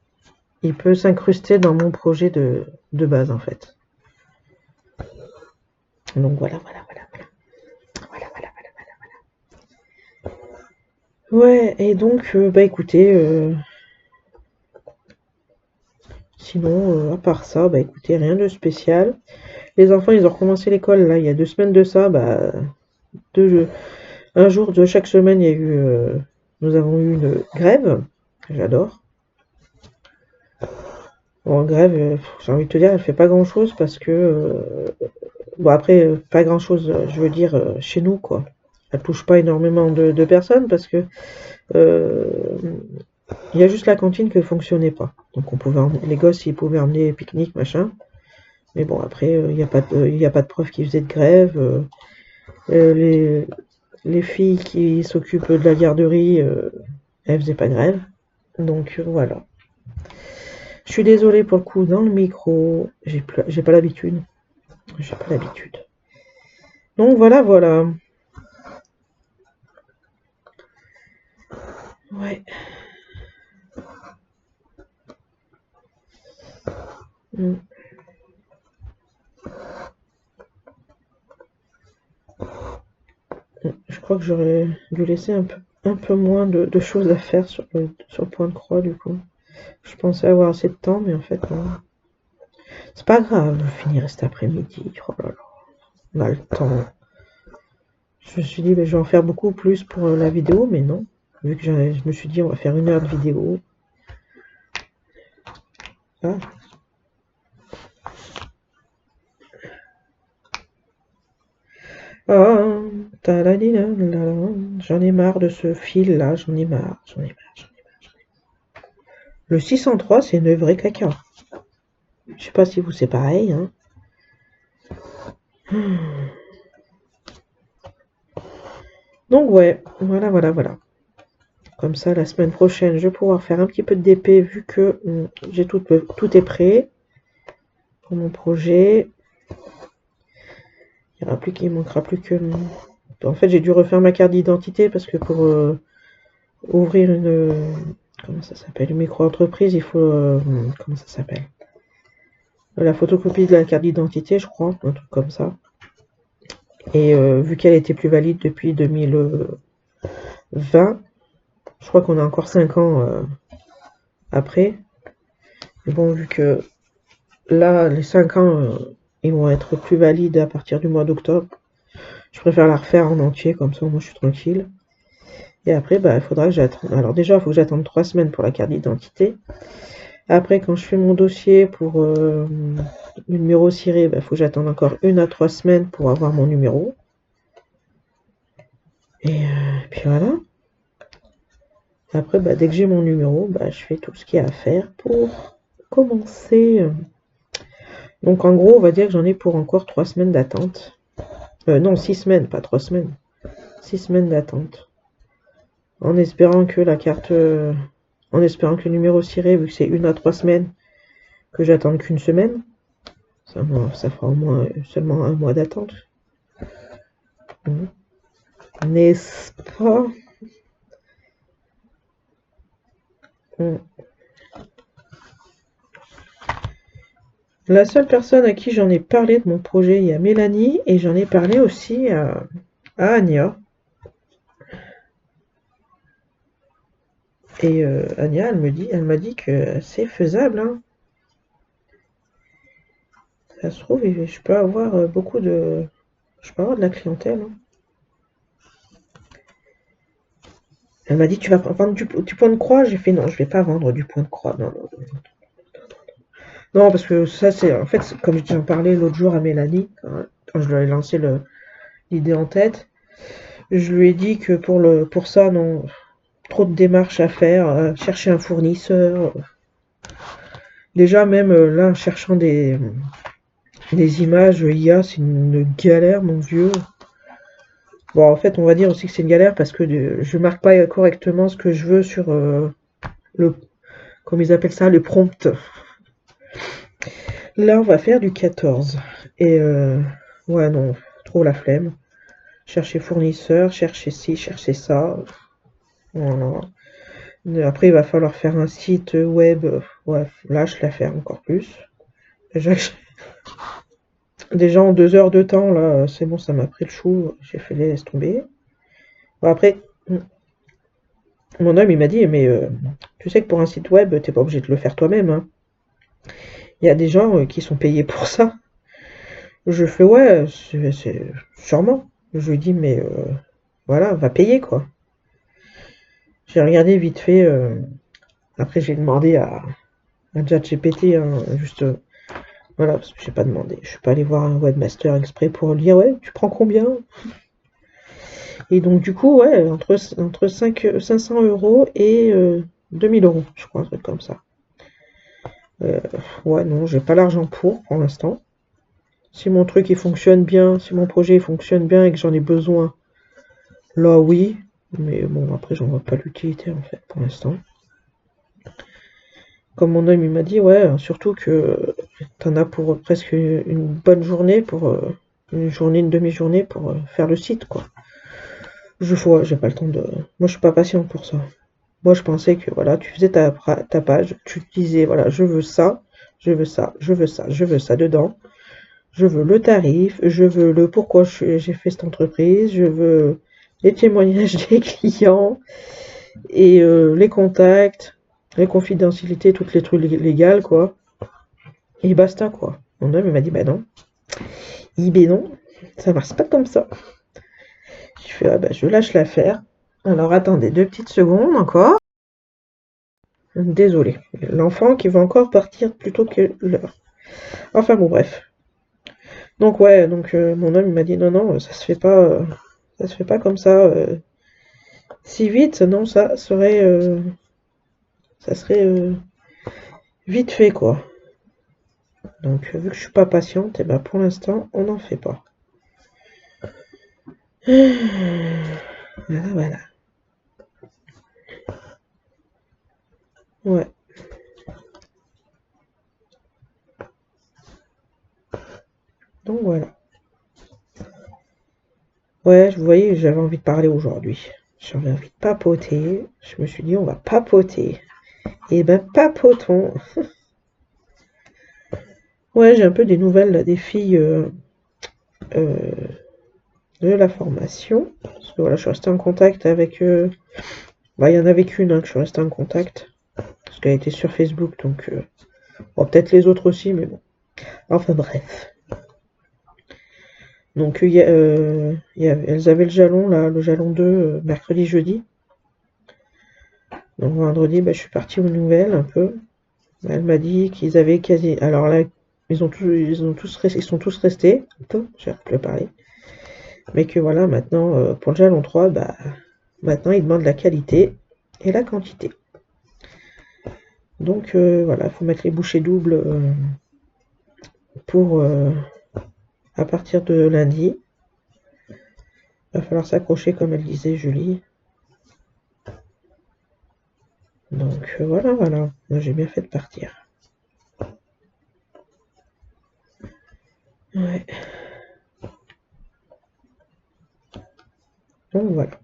il peut s'incruster dans mon projet de base en fait. Donc voilà. Ouais, et donc, bah écoutez, sinon, à part ça, bah écoutez, rien de spécial. Les enfants, ils ont recommencé l'école, là, il y a 2 semaines de ça, bah, un jour de chaque semaine, nous avons eu une grève, j'adore. Bon, grève, j'ai envie de te dire, elle fait pas grand-chose parce que, bon après, pas grand-chose, je veux dire, chez nous, quoi. Elle touche pas énormément de personnes parce que euh, il y a juste la cantine qui ne fonctionnait pas. Donc les gosses, ils pouvaient emmener pique-nique, machin. Mais bon, après, il n'y a pas de prof qui faisait de grève. Euh, les, les filles qui s'occupent de la garderie, elles faisaient pas grève. Donc voilà. Je suis désolée pour le coup dans le micro. J'ai pas l'habitude. J'ai pas l'habitude. Donc voilà. Ouais. Mm. Je crois que j'aurais dû laisser un peu moins de choses à faire sur le point de croix du coup. Je pensais avoir assez de temps, mais en fait non. C'est pas grave, je finirai cet après-midi. Oh là là, on a le temps. Je me suis dit, mais je vais en faire beaucoup plus pour la vidéo, mais non. Vu que je me suis dit, on va faire 1 heure de vidéo. Ah, ah, j'en ai marre de ce fil-là, j'en ai marre. Le 603, c'est une vraie caca. Je sais pas si vous c'est pareil, hein. Donc ouais, voilà. Comme ça, la semaine prochaine, je vais pouvoir faire un petit peu de DP vu que j'ai tout est prêt pour mon projet. Il manquera plus que... En fait, j'ai dû refaire ma carte d'identité parce que pour ouvrir comment ça s'appelle? Une micro-entreprise, il faut... comment ça s'appelle? La photocopie de la carte d'identité, je crois, un truc comme ça. Et vu qu'elle était plus valide depuis 2020, je crois qu'on a encore 5 ans après. Mais bon, vu que là, les 5 ans, ils vont être plus valides à partir du mois d'octobre, je préfère la refaire en entier, comme ça, moi, je suis tranquille. Et après, bah, il faudra que j'attende. Alors déjà, il faut que j'attende 3 semaines pour la carte d'identité. Après, quand je fais mon dossier pour le numéro ciré, il faut que j'attende encore 1 à 3 semaines pour avoir mon numéro. Et puis voilà. Après, dès que j'ai mon numéro, je fais tout ce qu'il y a à faire pour commencer. Donc en gros, on va dire que j'en ai pour encore 3 semaines d'attente. Non, 6 semaines, pas 3 semaines. 6 semaines d'attente. En espérant que en espérant que le numéro ciré, vu que c'est 1 à 3 semaines, que j'attende qu'une semaine, ça fera au moins seulement 1 mois d'attente. N'est-ce pas? La seule personne à qui j'en ai parlé de mon projet, il y a Mélanie, et j'en ai parlé aussi à Anya. Et Anya, elle m'a dit que c'est faisable, hein. Ça se trouve, je peux avoir beaucoup de... Je peux avoir de la clientèle. Hein. Elle m'a dit, tu vas vendre du point de croix? J'ai fait, non, je vais pas vendre du point de croix. Non, non, non. Non, parce que ça, c'est... En fait, comme j'en parlais l'autre jour à Mélanie, quand je lui ai lancé l'idée en tête, je lui ai dit que pour ça, non, trop de démarches à faire, chercher un fournisseur. Déjà, même là, en cherchant des images IA, c'est une galère, mon vieux. Bon, en fait, on va dire aussi que c'est une galère parce que je marque pas correctement ce que je veux sur le, comme ils appellent ça, le prompt. Là, on va faire du 14. Et ouais, non, trop la flemme. Chercher fournisseur, chercher ci, chercher ça. Voilà. Après, il va falloir faire un site web. Ouais, là, je la faire encore plus. Déjà en 2 heures de temps, là, c'est bon, ça m'a pris le chou. J'ai fait laisse tomber. Bon, après, mon homme, il m'a dit, mais tu sais que pour un site web, t'es pas obligé de le faire toi-même. Hein. Il y a des gens qui sont payés pour ça. Je fais, ouais, c'est sûrement. Je lui dis, mais voilà, va payer, quoi. J'ai regardé vite fait. Après, j'ai demandé à ChatGPT, hein, juste. Voilà, parce que j'ai pas demandé. Je suis pas allé voir un webmaster exprès pour lui dire, ouais, tu prends combien? Et donc, du coup, ouais, entre 500 euros et 2000 euros, je crois, un truc comme ça. Ouais, non, j'ai pas l'argent pour l'instant. Si mon truc il fonctionne bien, si mon projet il fonctionne bien et que j'en ai besoin, là oui. Mais bon, après, j'en vois pas l'utilité en fait pour l'instant. Comme mon homme il m'a dit, ouais, surtout que t'en as pour presque une bonne journée, pour une journée, une demi-journée pour faire le site, quoi. Je vois, j'ai pas le temps de. Moi, je suis pas patiente pour ça. Moi, je pensais que voilà, tu faisais ta page, tu te disais, voilà, je veux ça, je veux ça, je veux ça, je veux ça dedans. Je veux le tarif, je veux le pourquoi j'ai fait cette entreprise, je veux les témoignages des clients et les contacts, les confidentialités, toutes les trucs légales, quoi. Et basta, quoi. Mon homme, il m'a dit, bah non. Il dit, ben non, ça marche pas comme ça. Je fais, ah bah je lâche l'affaire. Alors attendez 2 petites secondes encore. Désolé. L'enfant qui va encore partir plus tôt que l'heure. Enfin bon, bref. Donc ouais, donc mon homme il m'a dit non non, ça se fait pas comme ça si vite, non ça serait vite fait quoi. Donc vu que je suis pas patiente, et ben pour l'instant on n'en fait pas. Voilà voilà. Ouais. Donc voilà. Ouais, vous voyez, j'avais envie de parler aujourd'hui. J'avais envie de papoter. Je me suis dit on va papoter. Et ben papotons. Ouais, j'ai un peu des nouvelles là, des filles euh, de la formation. Parce que voilà, je suis restée en contact avec bah, il y en avait qu'une hein, que je suis restée en contact. Parce qu'elle était sur Facebook, donc bon, peut-être les autres aussi, mais bon. Enfin bref. Donc elles avaient le jalon là, le jalon 2, mercredi, jeudi. Donc vendredi, bah, je suis partie aux nouvelles un peu. Elle m'a dit qu'ils avaient quasi. Alors là, ils sont tous restés. Un peu, j'ai plus à parler. Mais que voilà, maintenant, pour le jalon 3, bah maintenant ils demandent la qualité et la quantité. Donc voilà, il faut mettre les bouchées doubles pour à partir de lundi. Il va falloir s'accrocher comme elle disait Julie. Donc voilà, voilà. Moi j'ai bien fait de partir. Ouais. Donc voilà.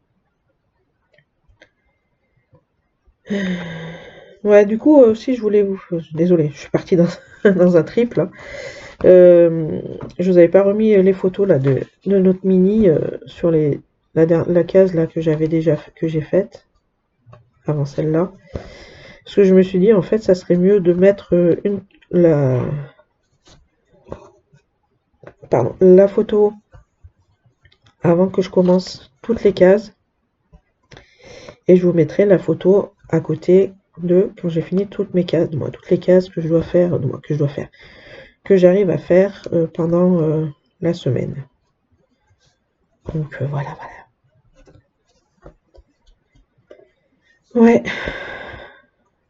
Ouais, du coup aussi je voulais vous. Désolée, je suis partie dans, dans un trip là. Je vous avais pas remis les photos là de notre mini sur la case là que j'avais déjà que j'ai faite avant celle-là. Parce que je me suis dit en fait ça serait mieux de mettre la pardon, la photo avant que je commence toutes les cases. Et je vous mettrai la photo à côté de quand j'ai fini toutes mes cases, moi, toutes les cases que je dois faire, que j'arrive à faire pendant la semaine. Donc voilà. Ouais.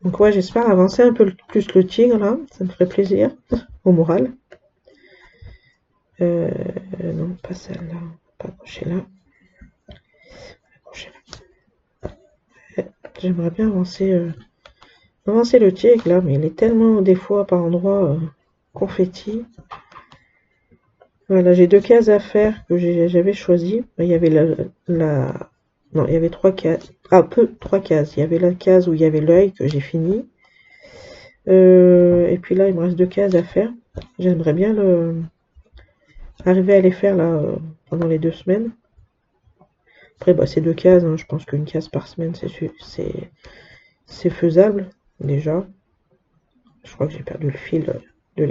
Donc ouais, j'espère avancer un peu plus le tigre là, ça me ferait plaisir au moral. Non, pas celle-là, pas accrocher là. J'aimerais bien avancer le tigre là, mais il est tellement des fois par endroits confetti. Voilà, j'ai 2 cases à faire que j'avais choisies. Il y avait non, il y avait 3 cases. Ah, 3 cases. Il y avait la case où il y avait l'œil que j'ai fini. Et puis là, il me reste 2 cases à faire. J'aimerais bien arriver à les faire là pendant les 2 semaines. Après, bah, c'est 2 cases. Hein. Je pense qu'une case par semaine, c'est faisable déjà. Je crois que j'ai perdu le fil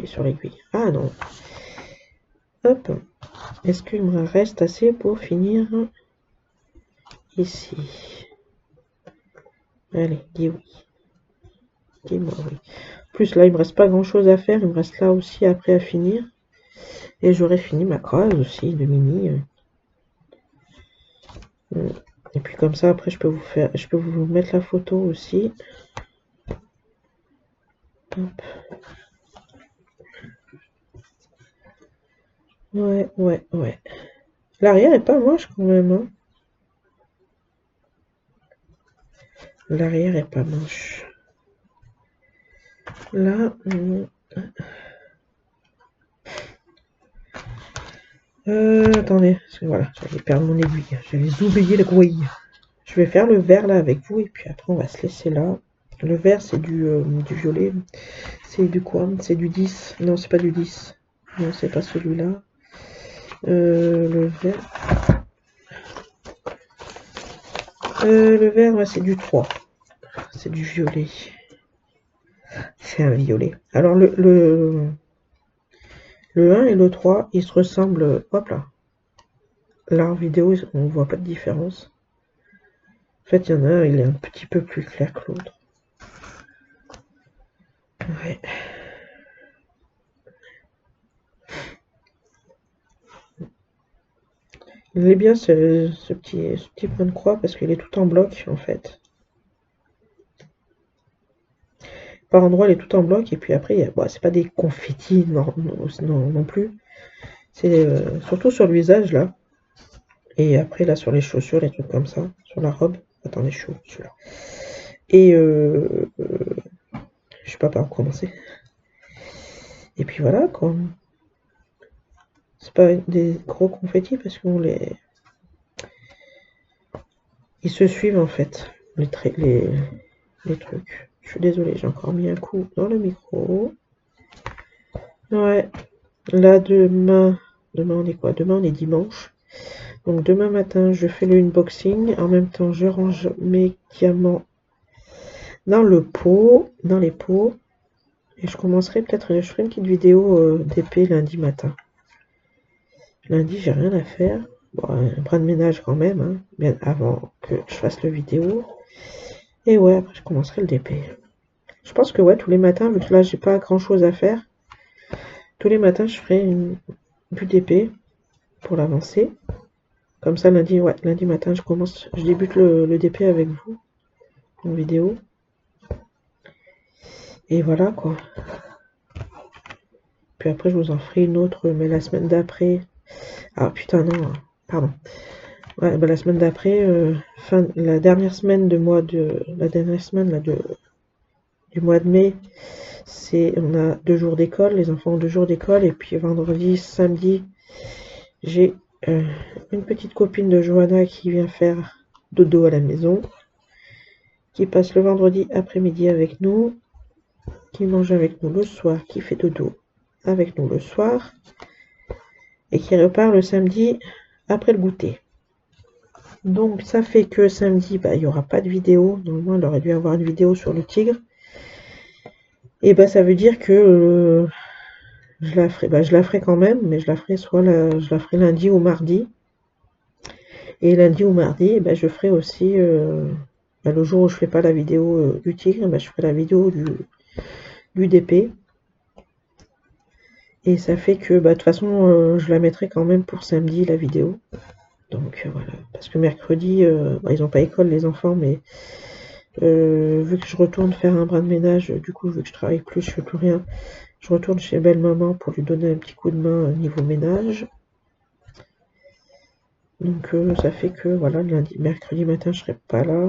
sur l'aiguille. Ah non. Hop. Est-ce qu'il me reste assez pour finir ici? Allez, dis oui. Dis-moi oui. En plus, là, il me reste pas grand-chose à faire. Il me reste là aussi après à finir. Et j'aurai fini ma crase aussi de mini. Et puis comme ça, après, je peux vous mettre la photo aussi. Hop. Ouais. L'arrière est pas moche quand même. Hein. L'arrière est pas moche. Là, attendez, parce que voilà, j'allais perdre mon aiguille. J'avais oublié l'aiguille. Je vais faire le vert là avec vous et puis après on va se laisser là. Le vert c'est du violet. C'est du quoi? C'est du 10. Non, c'est pas du 10. Non, c'est pas celui-là. Le vert. Le vert, ouais, c'est du 3. C'est du violet. C'est un violet. Alors le 1 et le 3, ils se ressemblent. Hop là. Là en vidéo, on voit pas de différence. En fait, il y en a un, il est un petit peu plus clair que l'autre. Ouais. Il est bien ce petit point de croix parce qu'il est tout en bloc en fait. Par endroit, il est tout en bloc et puis après, bon, c'est pas des confettis non plus. C'est surtout sur le visage là. Et après là sur les chaussures, les trucs comme ça, sur la robe. Attendez, chaud celui-là. Et je sais pas par où commencer. Et puis voilà quoi. C'est pas des gros confettis parce qu'on les. Ils se suivent en fait, les trucs. Je suis désolée, j'ai encore mis un coup dans le micro. Ouais. Là demain on est quoi? Demain on est dimanche. Donc demain matin je fais le unboxing. En même temps je range mes diamants dans les pots. Et je commencerai peut-être, je ferai une petite vidéo d'épée lundi matin. Lundi j'ai rien à faire. Bon, un bras de ménage quand même, hein, bien avant que je fasse le vidéo. Et ouais, après je commencerai le DP. Je pense que ouais, tous les matins, vu que là j'ai pas grand chose à faire, tous les matins je ferai une bulle d'épée pour l'avancer. Comme ça lundi matin je débute le DP avec vous en vidéo. Et voilà quoi. Puis après je vous en ferai une autre, mais la semaine d'après. Ah putain non, pardon. Ouais, bah, la semaine d'après, la dernière semaine du mois de mai, on a 2 jours d'école, les enfants ont 2 jours d'école, et puis vendredi, samedi, j'ai une petite copine de Johanna qui vient faire dodo à la maison, qui passe le vendredi après-midi avec nous, qui mange avec nous le soir, qui fait dodo avec nous le soir, et qui repart le samedi après le goûter. Donc ça fait que samedi, bah, il n'y aura pas de vidéo. Normalement, il aurait dû avoir une vidéo sur le tigre. Et bah ça veut dire que je la ferai quand même, mais je la ferai je la ferai lundi ou mardi. Et lundi ou mardi, ben, je ferai aussi, ben, le jour où je fais pas la vidéo du tigre, ben, je ferai la vidéo du DP. Et ça fait que, bah, de toute façon, je la mettrai quand même pour samedi, la vidéo. Donc voilà, parce que mercredi, bah, ils n'ont pas école les enfants, mais vu que je retourne faire un brin de ménage, du coup, vu que je travaille plus, je fais plus rien, je retourne chez belle maman pour lui donner un petit coup de main niveau ménage. Donc ça fait que voilà, lundi, mercredi matin, je serai pas là.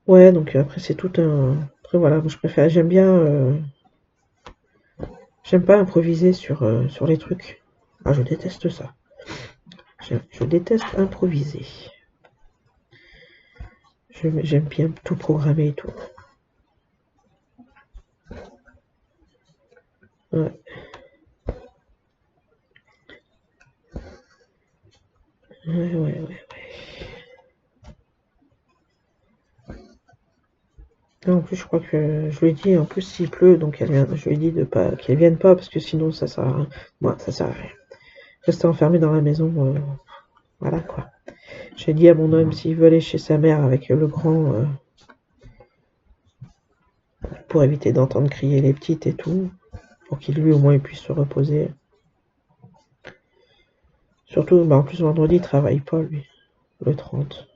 Ouais, donc après c'est tout un. Après voilà, moi je préfère, j'aime pas improviser sur les trucs. Ah, je déteste ça. Je déteste improviser. J'aime bien tout programmer et tout. Ouais. Ouais. Et en plus, je crois que je lui ai dit, en plus, s'il pleut, donc je lui ai dit de pas qu'elle vienne pas parce que sinon ça sert à rien. Moi, ça sert à rien. Rester enfermé dans la maison, voilà quoi. J'ai dit à mon homme s'il veut aller chez sa mère avec le grand pour éviter d'entendre crier les petites et tout, pour qu'il lui au moins il puisse se reposer. Surtout, bah, en plus vendredi il travaille pas lui, le 30.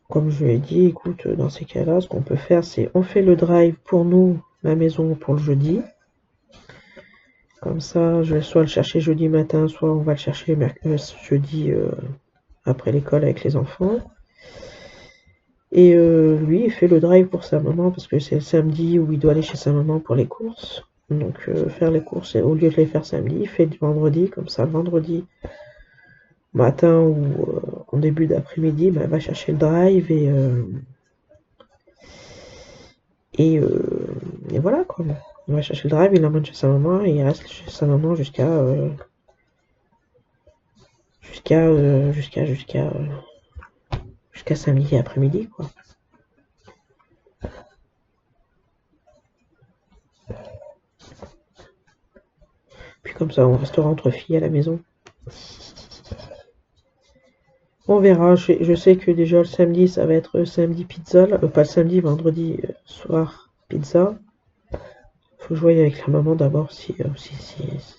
Comme je lui ai dit, écoute, dans ces cas-là, ce qu'on peut faire, c'est on fait le drive pour nous, la maison pour le jeudi. Comme ça, je vais soit le chercher jeudi matin, soit on va le chercher jeudi après l'école avec les enfants. Et lui, il fait le drive pour sa maman parce que c'est le samedi où il doit aller chez sa maman pour les courses. Donc faire les courses, au lieu de les faire samedi, il fait du vendredi. Comme ça, le vendredi matin ou en début d'après-midi, bah, il va chercher le drive et voilà quoi. Il va chercher le drive, il l'emmène chez sa maman et il reste chez sa maman jusqu'à samedi après-midi quoi. Puis comme ça, on restera entre filles à la maison. On verra. Je sais que déjà le samedi, ça va être samedi pizza. Pas le samedi, vendredi soir pizza. Faut que je voie avec la maman d'abord si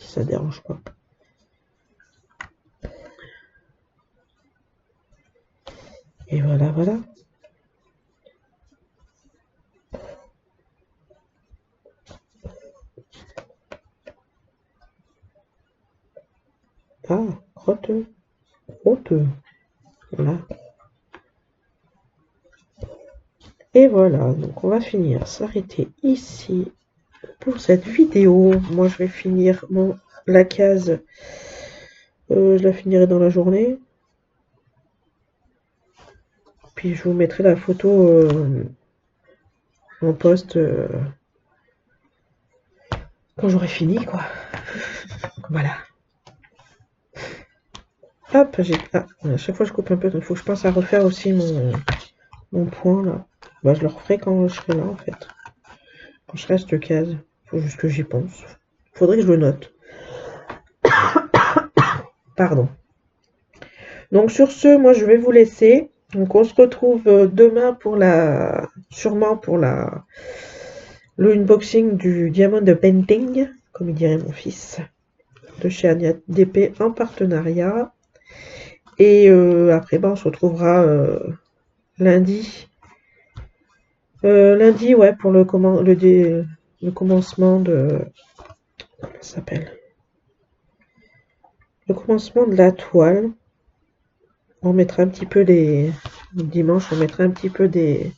ça dérange pas. Et voilà, voilà. Ah, crotteux. Crotteux. Voilà. Et voilà, donc on va finir, s'arrêter ici pour cette vidéo. Moi, je vais finir la case. Je la finirai dans la journée. Puis je vous mettrai la photo en post quand j'aurai fini, quoi. Voilà. Hop, à chaque fois je coupe un peu, il faut que je pense à refaire aussi mon point là. Bah, je le referai quand je serai là en fait. Quand je serai à cette case. Faut juste que j'y pense. Faudrait que je le note. Pardon. Donc sur ce, moi je vais vous laisser. Donc on se retrouve demain sûrement pour l'unboxing du Diamond de Painting, comme il dirait mon fils, de chez Agnat DP en partenariat. Et après, on se retrouvera lundi. Lundi, ouais, pour le commencement de... Comment ça s'appelle? Le commencement de la toile. On mettra un petit peu dimanche, on mettra un petit peu des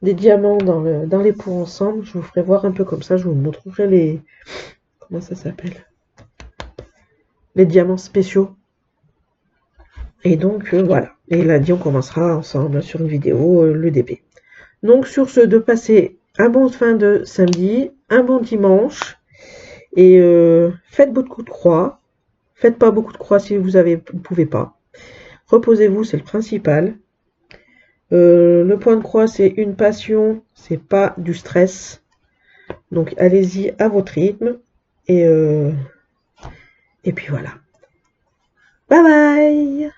diamants dans les pots ensemble. Je vous ferai voir un peu comme ça. Je vous montrerai les... Comment ça s'appelle? Les diamants spéciaux. Et donc, voilà. Et lundi, on commencera ensemble sur une vidéo, le DP. Donc, sur ce, de passer un bon fin de samedi, un bon dimanche. Et faites beaucoup de croix. Faites pas beaucoup de croix si vous ne pouvez pas. Reposez-vous, c'est le principal. Le point de croix, c'est une passion, c'est pas du stress. Donc allez-y à votre rythme et puis voilà. Bye bye!